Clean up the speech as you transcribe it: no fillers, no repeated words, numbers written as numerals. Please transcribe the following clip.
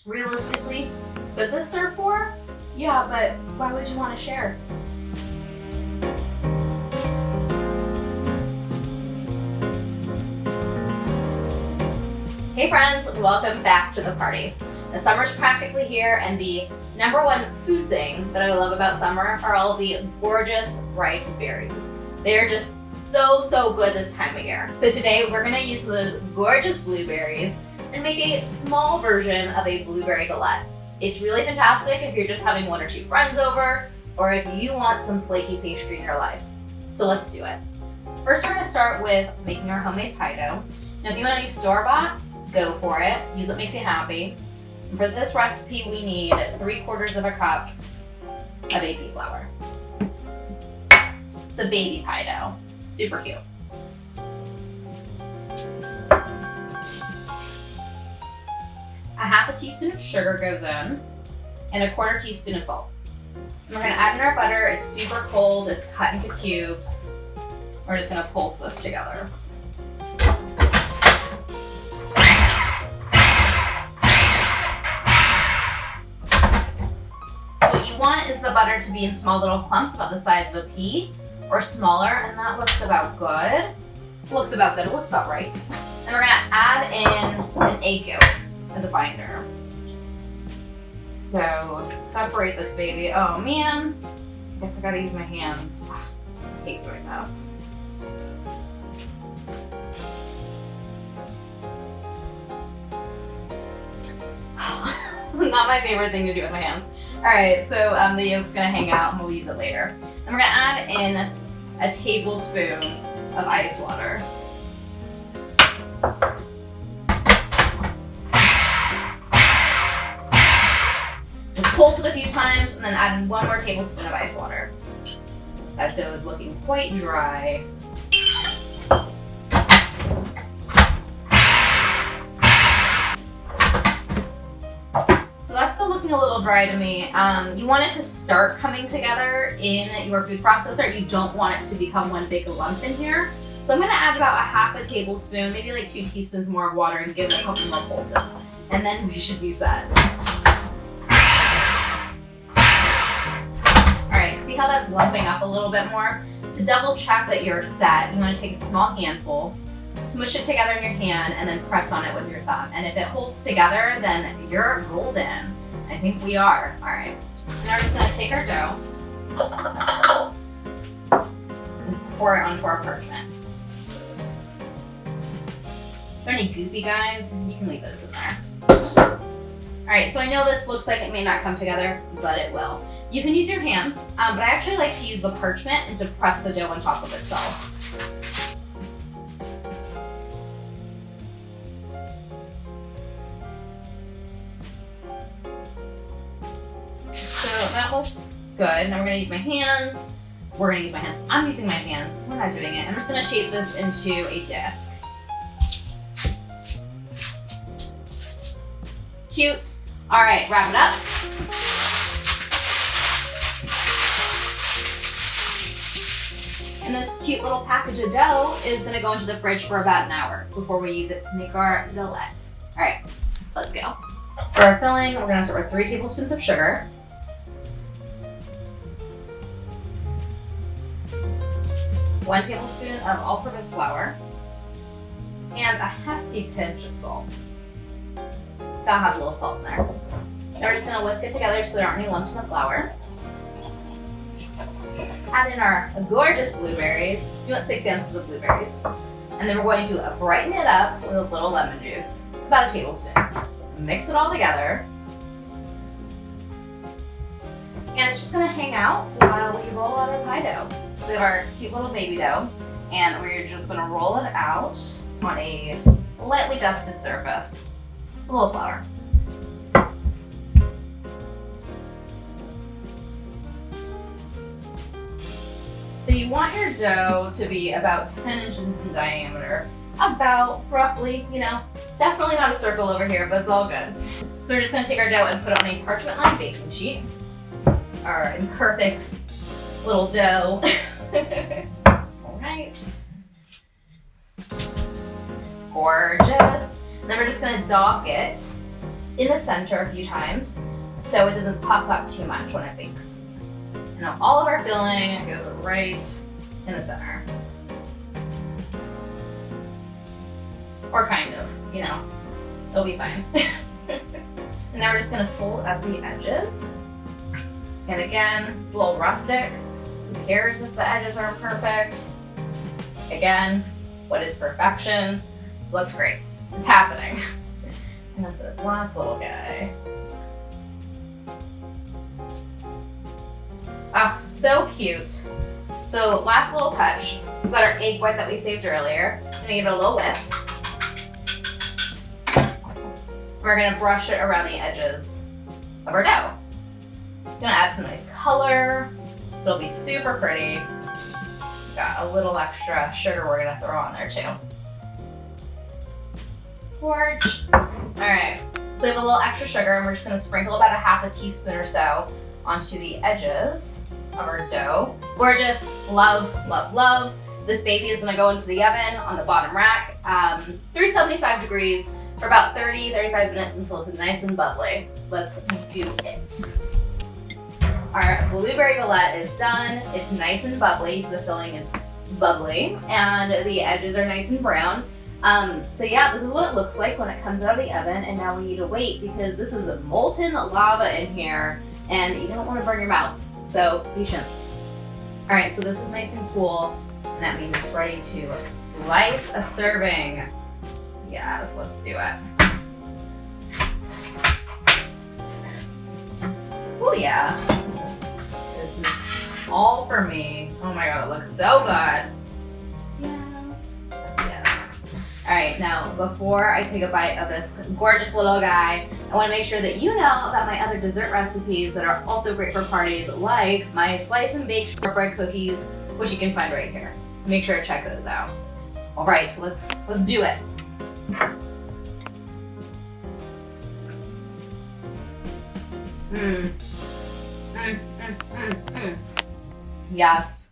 realistically, could this serve 4? Yeah, but why would you want to share? Hey friends, welcome back to the party. The summer's practically here, and the number one food thing that I love about summer are all the gorgeous ripe berries. They're just so good this time of year. So today we're gonna use some of those gorgeous blueberries and make a small version of a blueberry galette. It's really fantastic if you're just having 1 or 2 friends over, or if you want some flaky pastry in your life. So let's do it. First, we're gonna start with making our homemade pie dough. Now, if you wanna use store-bought, go for it. Use what makes you happy. And for this recipe, we need 3/4 of a cup of baby flour. It's a baby pie dough. Super cute. A 1/2 teaspoon of sugar goes in, and a 1/4 teaspoon of salt. And we're gonna add in our butter. It's super cold, it's cut into cubes. We're just gonna pulse this together. So what you want is the butter to be in small little clumps about the size of a pea, or smaller, and that looks about good. It looks about right. And we're gonna add in an egg yolk as a binder. So separate this baby. Oh man, I guess I gotta use my hands. I hate doing this. Not my favorite thing to do with my hands. All right, so the yolk's gonna hang out and we'll use it later. And we're gonna add in a tablespoon of ice water. Just pulse it a few times and then add in 1 more tablespoon of ice water. That dough is looking quite dry. So that's still looking a little dry to me. You want it to start coming together in your food processor. You don't want it to become one big lump in here. So I'm gonna add about a 1/2 tablespoon, maybe like 2 teaspoons more of water, and give it a couple more pulses. And then we should be set. All right, see how that's lumping up a little bit more? To double check that you're set, you wanna take a small handful, smush it together in your hand, and then press on it with your thumb. And if it holds together, then you're golden. I think we are. All right. And now we're just gonna take our dough and pour it onto our parchment. If there are any goopy guys, you can leave those in there. All right, so I know this looks like it may not come together, but it will. You can use your hands, but I actually like to use the parchment and to press the dough on top of itself. So that looks good. Now we're gonna use my hands. I'm using my hands. We're not doing it. I'm just gonna shape this into a disc. Cute. All right, wrap it up. And this cute little package of dough is gonna go into the fridge for about an hour before we use it to make our galette. All right, let's go. For our filling, we're gonna start with 3 tablespoons of sugar. 1 tablespoon of all-purpose flour, and a hefty pinch of salt. Gotta have a little salt in there. Now we're just gonna whisk it together so there aren't any lumps in the flour. Add in our gorgeous blueberries. You want 6 ounces of blueberries. And then we're going to brighten it up with a little lemon juice, about a tablespoon. Mix it all together. And it's just gonna hang out while we roll out our pie dough. So we have our cute little baby dough, and we're just gonna roll it out on a lightly dusted surface. A little flour. So you want your dough to be about 10 inches in diameter. About, roughly, definitely not a circle over here, but it's all good. So we're just gonna take our dough and put it on a parchment-lined baking sheet. Our imperfect little dough. All right. Gorgeous. Then we're just gonna dock it just in the center a few times so it doesn't puff up too much when it bakes. And now all of our filling goes right in the center. Or kind of, you know, it'll be fine. And now we're just gonna fold up the edges. And again, it's a little rustic. Who cares if the edges aren't perfect? Again, what is perfection? Looks great. It's happening. And then for this last little guy. Oh, so cute. So last little touch, we've got our egg white that we saved earlier. I'm gonna give it a little whisk. We're gonna brush it around the edges of our dough. It's gonna add some nice color, so it'll be super pretty. Got a little extra sugar we're gonna throw on there too. Gorge. All right, so we have a little extra sugar and we're just gonna sprinkle about a half a teaspoon or so onto the edges of our dough. Gorgeous, love, love, love. This baby is gonna go into the oven on the bottom rack, 375 degrees for about 30-35 minutes until it's nice and bubbly. Let's do it. Our blueberry galette is done. It's nice and bubbly, so the filling is bubbly, and the edges are nice and brown. So yeah, this is what it looks like when it comes out of the oven, and now we need to wait because this is a molten lava in here, and you don't want to burn your mouth, so patience. All right, so this is nice and cool, and that means it's ready to slice a serving. Yes, let's do it. Oh yeah. This is all for me. Oh my god, it looks so good. Yes. Yes. All right, now before I take a bite of this gorgeous little guy, I want to make sure that you know about my other dessert recipes that are also great for parties, like my slice and bake shortbread cookies, which you can find right here. Make sure to check those out. All right, so let's do it. Yes.